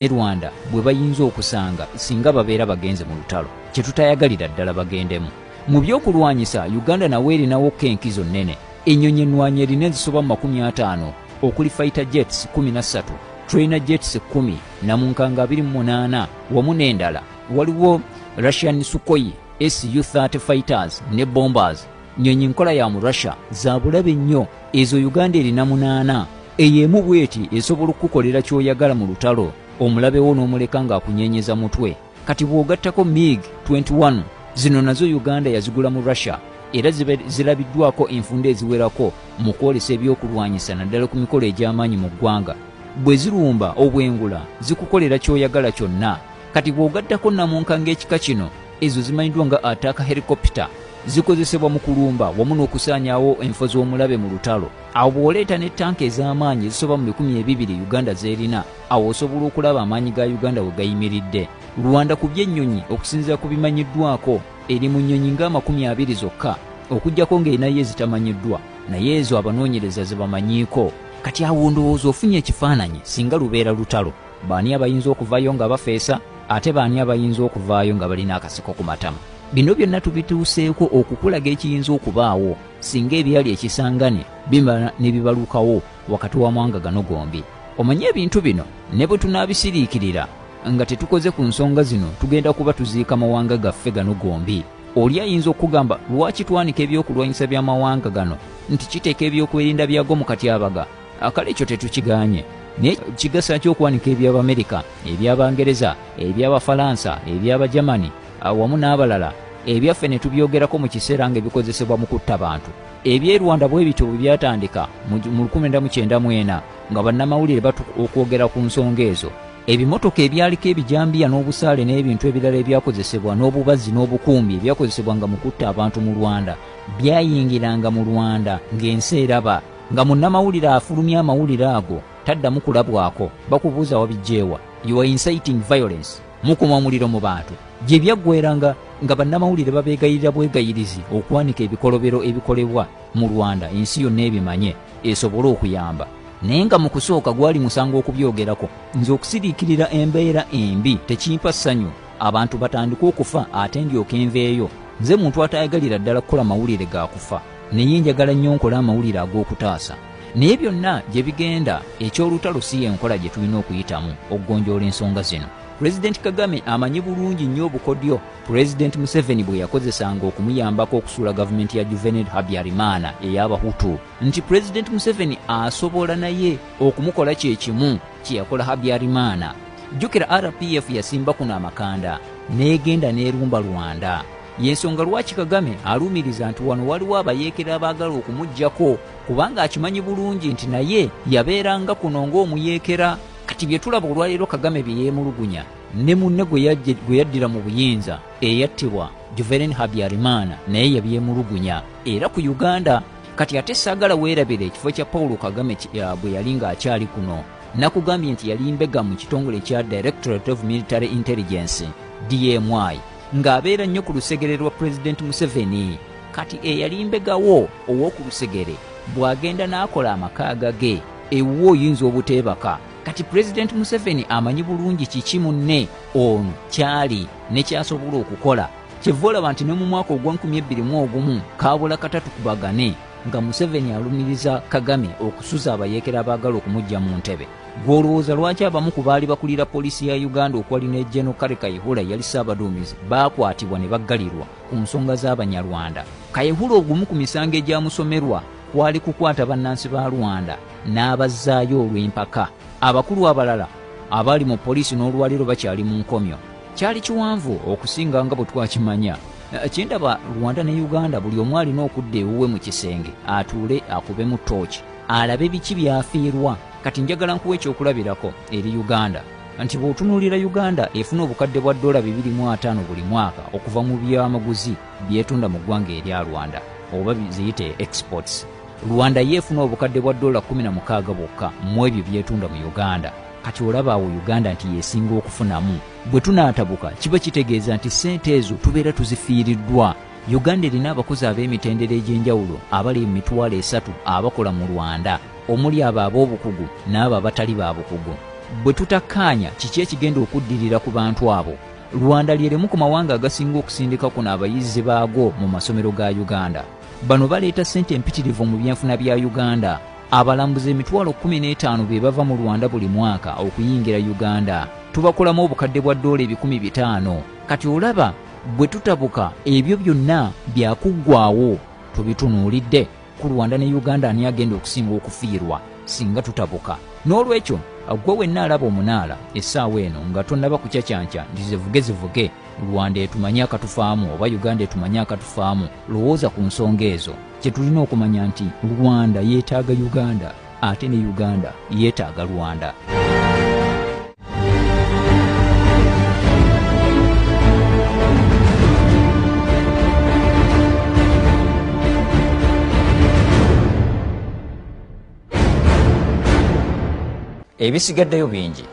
Rwanda bwe bayinza okusanga singa babeera bagenze mu lutalo kye tutayagalira ddala bagendemu. Mu by'okulwanyisa Uganda nawe erinawo kenkizo nnene. Ennyonyi ennwanyi erina ezisoba mu 50 okuli fighter jets 13, trainer jets 10, namunkanga 28 wamu n'endala. Waliwo Russian Sukhoi Su-30 fighters ne bombers. Nnyonyi nkola ya mu Russia za bulabe nnyo. Ezo Uganda erina 8. Ey'emu bweti esobola okukolera ky'oyagala mu lutalo. Omulabewo n'omuleka ng'akunyenyeza mutwe. Kati bw'ogattako MiG-21 zino nazo Uganda yazigula mu Russia era zirabiddwako enfunda eziwerako mu kwolesa ebyokulwanyisa naddala ku mikolo egy'amaanyi mu ggwanga. Bwe zirumba obwengula zikukolera ky'oyagala kyonna. Kati bw'ogattako namunkanga ekika kino ezo zimanyiddwa nga attack helicopter zikozesebwa mu kulumba wamu n'okusaanyaawo enfo z'omulabe mu lutalo. Awo bw'oleeta ne tanka ez'amaanyi ezisoba mu 200 Uganda z'erina, awo osobola okulaba amaanyi ga Uganda we gayimiridde. Rwanda ku by'ennyonyi okusinziira ku bimanyiddwako eri mu nnyonyi nga 20 zokka, okuggyako ng'erinayo ezitamanyiddwa, naye ezo abanoonyereza ze bamanyiiko. Kati awo ndowooza ofunye ekifaananyi singa lubeera lutalo. Baani abayinza okuvaayo nga bafeesa, ate baani abayinza okuvaayo nga balina akasiko ku matama? Bino byonna tubituuseeko okukulaga ekiyinza okubaawo singa ebyali ekisangane bimala ne bibalukawo wakati w'amawanga gano gombi. Omanye ebintu bino ne bwe tunaabisiriikirira nga tetukoze ku nsonga zino tugenda kuba tuziika mawanga gaffe gano gombi. Oli ayinza okugamba lwaki twanika ebyokulwanyisa by'amawanga gano nti kiteeka ebyokwerinda byago mu katyabaga. Akale ekyo tetukiganye. Naye kigasa ky'okwanika eby'Abamerika, eby'Abangereza, eby'Abafalansa, eby'Abajamani awamu n'abalala ebyaffe ne tubyogerako mu kiseera ng'ebikozesebwa mu kutta bantu. Eby'e Rwanda bwe bityo bwe byatandika mu 1994 nga bannamawulire okwogera ku nsonga ezo. Ebimotoka ebyaliko ebijambiya n'obusaale n'ebintu ebirala ebyakozesebwa n'obubazzi n'obukumbi ebyakozesebwanga mu kutta abantu mu Rwanda byayingiranga mu Rwanda ng'ensi eraba, nga munnamawulire afulumya amawulire ago taddamu kulabwako. Bakubuuza wabijjeewa, you are inciting violence, mukuma omuliro mu bantu. Gye byaggweranga nga bannamawulire babeegayirira bwegayirizi okwanika ebikolobero ebikolebwa mu Rwanda, ensi yonna ebimanye esobole okuyamba. Naye nga mu kusooka gwali musango okubyogerako, nze okusiriikirira embeera embi tekimpa ssanyu. Abantu batandika okufa ate ndyoka enveeyo. Nze muntu atayagalira ddala kukola mawulire ga kufa, naye njagala nnyo nkola amawulire ag'okutaasa. Naye byonna gye bigenda, eky'olutalo si y'enkola gye tulina okuyitamu okugonjoola ensonga zino. President Kagame amanyi bulungi nnyo obukodyo President Museveni bwe yakozesanga okumuyambako okusuula gavumenti ya Juvenile Habyarimana ey'Abahutu, nti President Museveni asobola naye okumukola kye kimu kye yakola Habyarimana. Jjukira RPF yasimba kuno amakanda n'egenda n'erumba Rwanda. Y'ensonga lwaki Kagame alumiriza nti wano waliwo abayeekera abaagala okumuggyako, kubanga akimanyi bulungi nti naye yabeeranga kuno ng'omuyeekera. Kati bye tulaba olwaleero Kagame bye yeemulugunya ne munne gwe yaddira mu buyinza eyattibwa Juvenile Habyarimana naye yabyemulugunya era ku Uganda. Kati ate saagala weerabira ekifo kya Paul Kagame bwe yali ng'akyali kuno. Nakugambye nti yali mbega mu kitongole kya Directorate of Military Intelligence DMI ng'abeera nnyo ku lusegere lwa President Museveni. Kati eyali mbegawo ow'oku lusegere bw'agenda n'akola amakaaga ge ewuwo oyinza obuteebaka. Kati President Museveni amanyi bulungi kiki munne ono kyali ne kyasobola okukola. Kyeva olaba nti ne mu mwaka ogwa 2021 kaabula katatu kubagane nga Museveni alumiriza Kagame okusuza abayeekera abaagala okumujja mu ntebe. Gw'olowooza lwaki abamu ku baali bakulira poliisi ya Uganda okwali ne General Kale Kayihura yali Ssaabaduumizi baakwatibwa ne baggalirwa ku nsonga z'Abanyarwanda? Kayihura ogumu ku misango egyamusomerwa kwali kukwata bannansi ba Rwanda n'abazzaayo olw'empaka. Abakulu abalala abali mu poliisi n'olwaliro bakyali mu nkomyo. Kyali kiwanvu okusinga nga bwe twakimanya. Kindaba Rwanda ne Uganda buli omu alina okudda ewuwe mu kisenge atuule akube mu tooki alabe biki byafiirwa. Kati njagala nkuwa ekyokulabirako eri Uganda nti bw'otunuulira Uganda efuna obukadde bwa $250 buli mwaka okuva mu byamaguzi byetunda mu ggwanga erya Rwanda oba ziyite exports. Rwanda yeefuna obukadde bwa $16 bwokka mu ebyo byetunda mu Uganda. Kati olaba awo Uganda nti yeesinga okufunamu. Bwe tunaatabuka kiba kitegeeza nti ssente ezo tubeera tuzifiiriddwa. Uganda erina abakozi ab'emitendera egy'enjawulo abali mu 3,000 abakola mu Rwanda, omuli abo ab'obukugu n'abo abatali ba bukugu. bwe tutakkaanya kiki ekigenda okuddirira ku bantu abo. Rwanda lyerimu ku mawanga agasinga okusindika kuno abayizi baago mu masomero ga Uganda. Bano baleeta ssente empitirivu mu byenfuna bya Uganda. Abalambuzi emitwalo 15 be bava mu Rwanda buli mwaka okuyingira Uganda. Tubakolamu obukadde bwa $500. Kati olaba bwe tutabuka ebyo byonna byakuggwaawo tubitunuulidde ku Rwanda ne Uganda ani agenda okusinga okufiirwa singa tutabuka. N'olwekyo gwe wenna alaba omunaala essaawa eno nga tonnaba kucacyanca ndizivuge Rwanda etumanye akatufaamu oba Uganda etumanye akatufaamu, lowooza ku nsonga ezo. Kye tulina okumanya nti Rwanda yeetaaga Uganda ate ne Uganda yeetaaga Rwanda. Ebisigaddeyo bingi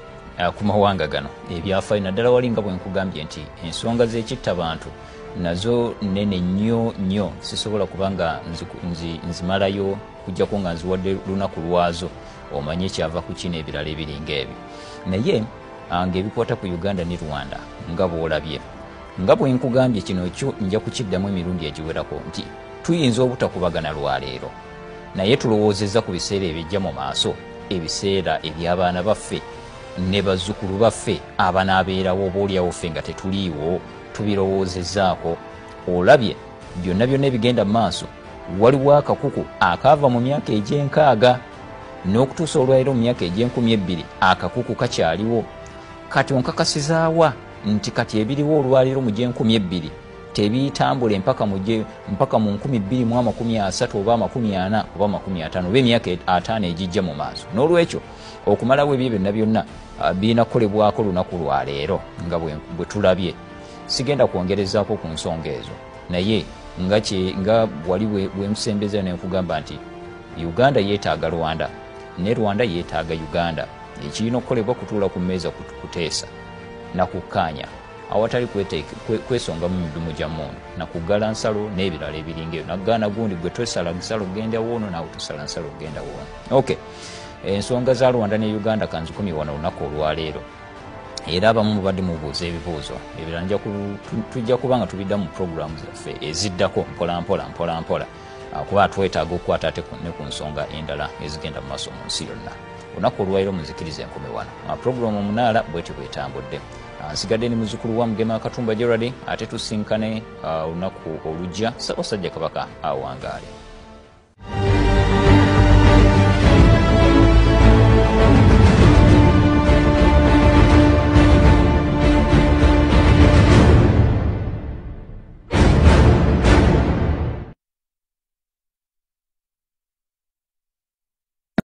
ku mawanga gano ebyafaayo naddala walinga bwe nkugambye nti ensonga z'ekittabantu nazo nnene nnyo sisobola kubanga nzimalayo kujjako nga nziwadde lunaku lwazo omanye kyava ku kino ebirala ebiringa ebyo. Naye ng'ebikwata ku Uganda ne Rwanda nga bw'olabye nga bwe nkugambye kino ekyo nja kukiddamu emirundi egiwerako nti tuyinza obutakubagana lwaleero naye tulowoozezza ku biseera ebijja mu maaso, ebiseera eby'abaana baffe ne bazzukulu baffe abanaabeerawo obaolyawo ffe nga tetuliiwo tubirowoozezaako. Olabye byonna ebigenda mu maaso, waliwo akakuku akaava mu myaka egy'enkaaga n'okutuusa olwaleero mu myaka egy'enkumi 2 akakuku kakyaliwo. Kati onkakasizaawa nti kati ebiriwo olwaleero mu gy'enkumi 2 tebiyitambule mpaka mu 2030 oba 40 oba 50 oba emyaka 5 egijja mu maaso. N'olwekyo okumalawo ebyo byonna binakolebwako lunaku lwaleero nga bwe tulabye. Sigenda kwongerezaako ku nsonga ezo, naye nga wali bwe musembeza ne nkugamba nti Uganda yeetaaga Rwanda ne Rwanda yeetaaga Uganda. Ekirina okukolebwa kutuula ku mmeeza kuteesa na kukkaanya awatali kwesonga mu midumu gya mmundu na kuggala nsalo n'ebirala ebiringa ebyo. Nagaana gundi gwe twesala nsalo genda woono naawe tosala nsalo genda woono. Okay, ensonga za Rwanda ne Uganda kanzikumi wano olunaku olwaleero, era abamu mubadde mubuuza ebibuuzo ebirala tujja kuba nga tubidda mu programu zaffe eziddako mpola kuba twetaaga okukwata ate ne ku nsonga endala ezigenda mu maaso mu nsi yonna. Olunaku olwaleero muzikirize enkumi wano programu omunaala bwetyo bwetambudde. Nsigadde ni muzzukulu wa Mugema Katumba Gerald ate tusinkane olunaku olujja Ssaabasajja Kabaka awangaale.